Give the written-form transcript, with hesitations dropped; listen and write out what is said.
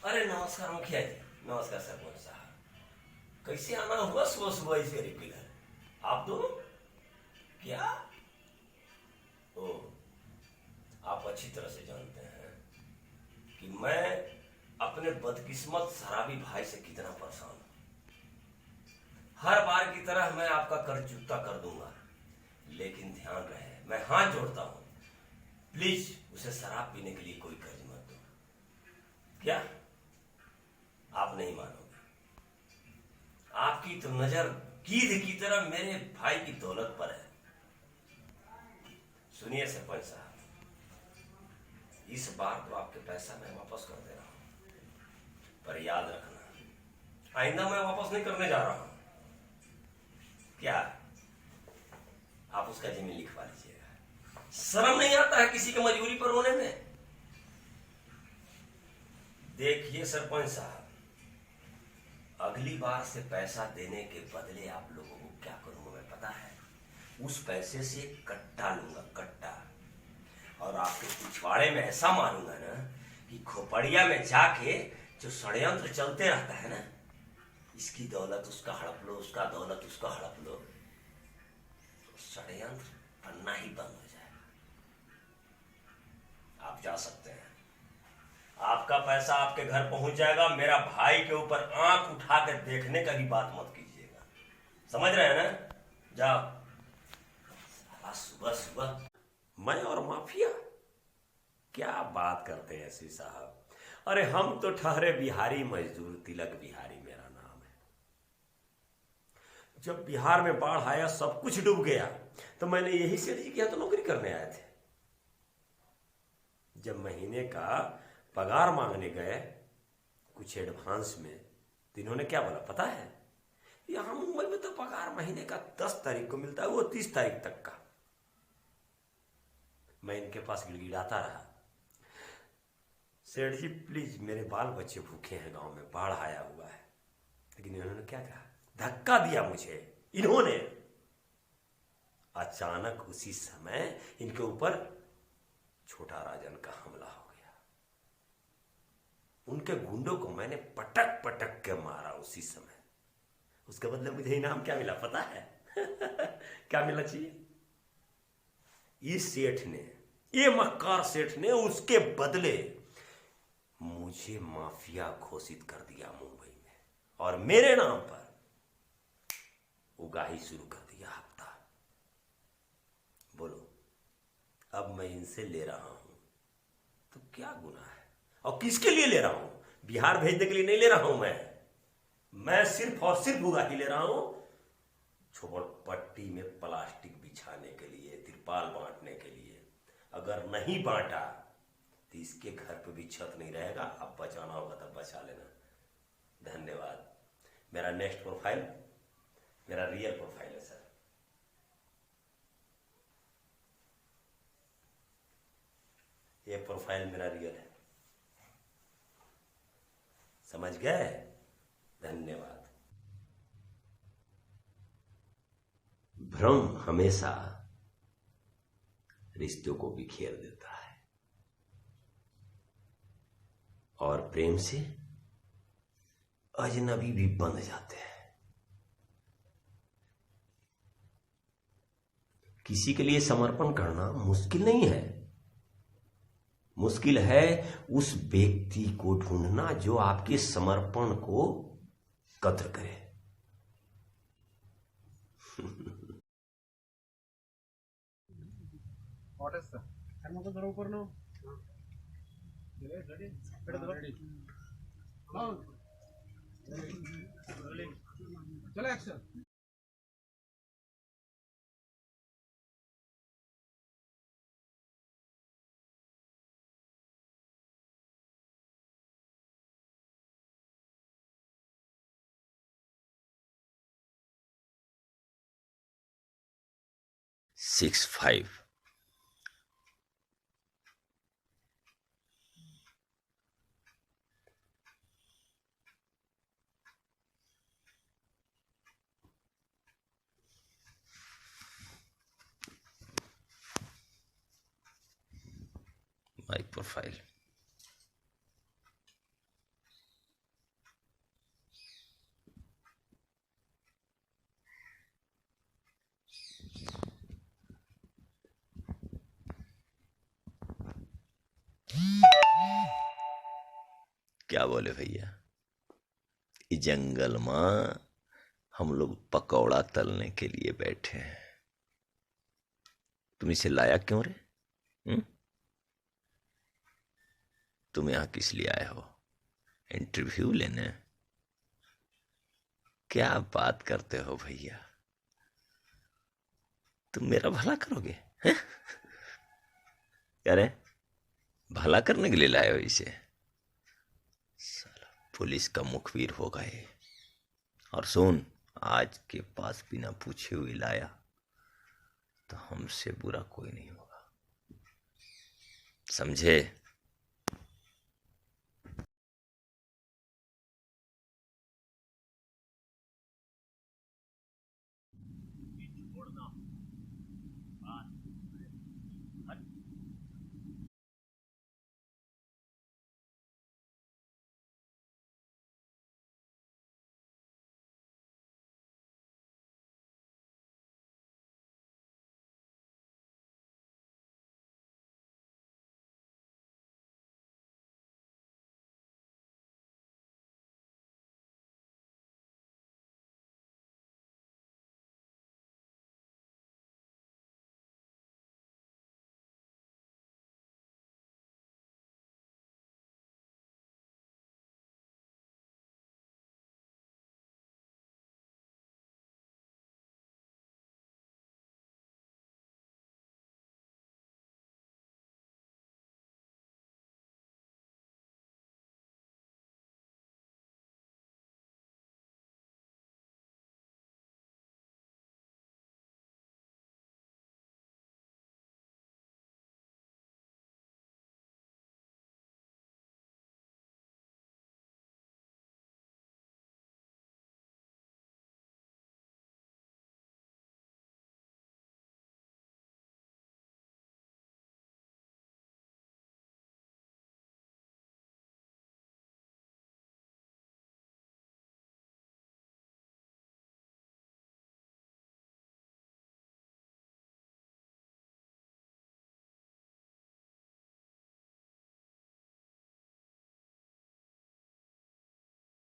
अरे नमस्कार मुखिया जी। नमस्कार सरपंच साहब। कैसे आना हुआ सुबह सुबह इस गरीब के घर? आप दोनों? क्या? ओ, आप अच्छी तरह से जानते हैं कि मैं अपने बदकिस्मत शराबी भाई से कितना परेशान हूं। हर बार की तरह मैं आपका कर्ज चुकता कर दूंगा, लेकिन ध्यान रहे, मैं हाथ जोड़ता हूं, प्लीज उसे शराब पीने के लिए कोई कर्ज मत दो। क्या आप नहीं मानोगे? आपकी तो नजर कीद की तरह मेरे भाई की दौलत पर है। सुनिए सरपंच साहब, इस बार तो आपके पैसा मैं वापस कर दे रहा हूं, पर याद रखना आइंदा मैं वापस नहीं करने जा रहा हूं। क्या आप उसका जमीन लिखवा लीजिएगा? शर्म नहीं आता है किसी की मजबूरी पर रोने में? देखिए सरपंच साहब, अगली बार से पैसा देने के बदले आप लोगों को क्या करूंगा मैं पता है? उस पैसे से एक कट्टा लूंगा, कट्टा, और आपके पिछवाड़े में ऐसा मारूंगा ना कि खोपड़िया में जाके जो षड्यंत्र चलते रहता है ना, इसकी दौलत उसका हड़प लो, उसका दौलत उसका हड़प लो, तो षड्यंत्र बनना ही बंद हो जाएगा। आप जा सकते हैं, आपका पैसा आपके घर पहुंच जाएगा। मेरा भाई के ऊपर आंख उठा कर देखने का भी बात मत कीजिएगा, समझ रहे हैं ना? जाओ। साला सुबह सुबह मैं और माफिया, क्या बात करते हैं एसपी साहब? अरे हम तो ठहरे बिहारी मजदूर, तिलक बिहारी मेरा नाम है। जब बिहार में बाढ़ आया, सब कुछ डूब गया, तो मैंने यही से किया तो नौकरी करने आए थे। जब महीने का पगार मांगने गए कुछ एडवांस में, तो इन्होंने क्या बोला पता है? यहां मुंबई में तो पगार महीने का 10 तारीख को मिलता है, वो 30 तारीख तक का। मैं इनके पास गिड़गिड़ाता रहा, सेठ जी प्लीज, मेरे बाल बच्चे भूखे हैं, गांव में बाढ़ आया हुआ है। लेकिन इन्होंने क्या कहा? धक्का दिया मुझे इन्होंने। अचानक उसी समय इनके ऊपर छोटा राजन का हमला हो गया। उनके गुंडों को मैंने पटक पटक के मारा उसी समय। उसके बदले मुझे इनाम क्या मिला पता है? क्या मिला चाहिए? इस सेठ ने, ये मक्कार सेठ ने उसके बदले मुझे माफिया घोषित कर दिया मुंबई में, और मेरे नाम पर उगाही शुरू कर दिया हफ्ता। बोलो, अब मैं इनसे ले रहा हूं तो क्या गुनाह है? और किसके लिए ले रहा हूं? बिहार भेजने के लिए नहीं ले रहा हूं मैं सिर्फ और सिर्फ उगाही ले रहा हूं झोपड़पट्टी में प्लास्टिक बिछाने के लिए, तिरपाल बांटने के लिए। अगर नहीं बांटा तो इसके घर पे भी छत नहीं रहेगा। अब बचाना होगा तब बचा लेना। धन्यवाद। मेरा नेक्स्ट प्रोफाइल मेरा रियल प्रोफाइल है सर। ये प्रोफाइल मेरा रियल है, समझ गए? धन्यवाद। भ्रम हमेशा रिश्तों को बिखेर देता है, और प्रेम से अजनबी भी बंध जाते हैं। किसी के लिए समर्पण करना मुश्किल नहीं है, मुश्किल है उस व्यक्ति को ढूंढना जो आपके समर्पण को कद्र करे। चलो action. Six five. My profile. क्या बोले भैया? इस जंगल में हम लोग पकौड़ा तलने के लिए बैठे हैं। तुम इसे लाया क्यों रे? तुम यहां किस लिए आए हो? इंटरव्यू लेने? क्या बात करते हो भैया? तुम मेरा भला करोगे हैं? अरे भला करने के लिए लाए हो इसे? साला पुलिस का मुखबिर होगा ये। और सुन, आज के पास बिना पूछे हुए लाया तो हमसे बुरा कोई नहीं होगा, समझे?